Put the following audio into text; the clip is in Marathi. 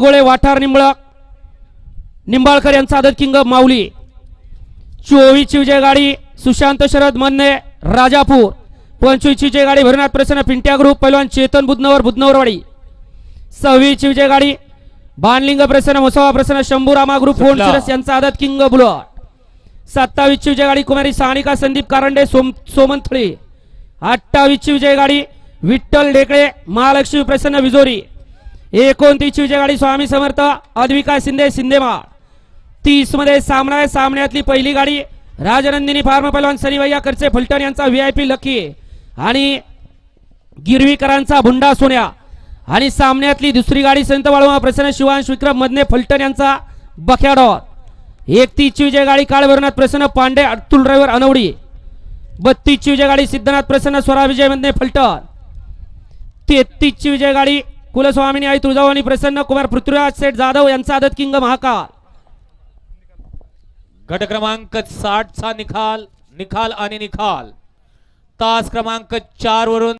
गोळे वाठार निंबाळकर यांचा आदत किंग माऊली 24 ची विजय गाडी सुशांत शरद मन्ने राजापूर 25 ची विजय गाडी भरनाथ प्रसन्न पिंट्या ग्रुप पैलवान चेतन बुधनवरवाडी 26 ची विजय गाडी बाणलिंग प्रसन्न मुसावा प्रसन्न शंभूरामा ग्रुप फोनशिरस यांचा आदत किंग बुलट 27 ची विजय गाडी कुमारी सानिका संदीप कारंडे सोमंथळे 28 ची विजय गाडी विठ्ठल ढेकळे महालक्ष्मी प्रसन्न विजोरी 29 ची विजय गाडी स्वामी समर्थ अद्विका शिंदे सिंदेमाळ 30 मध्ये सामन्यातली पहिली गाडी राजनंदिनी फार्म पैलवान सनीभैया करचे फलटण यांचा व्हीआयपी लकी आणि गिरवीकरांचा भुंडा सोन्या आणि सामन्यातली दुसरी गाडी संत बाळूमा प्रसन्न शिवांश विक्रम मधने फलटण यांचा बख्याडॉर 31 ची विजय गाडी काळभरनाथ प्रसन्न पांडे अतुल ड्रायव्हर अनवडी 32 ची विजय गाडी सिद्धनाथ प्रसन्न स्वरा विजय मधने फलटण 33 ची विजय गाडी कुलस्वामिनी आई तुळजाभवानी प्रसन्न कुमार पृथ्वीराज सेठ जाधव यांचा आदत किंग महाकाल। गट क्रमांक 60 चा निकाल तास क्रमांक 4 वरून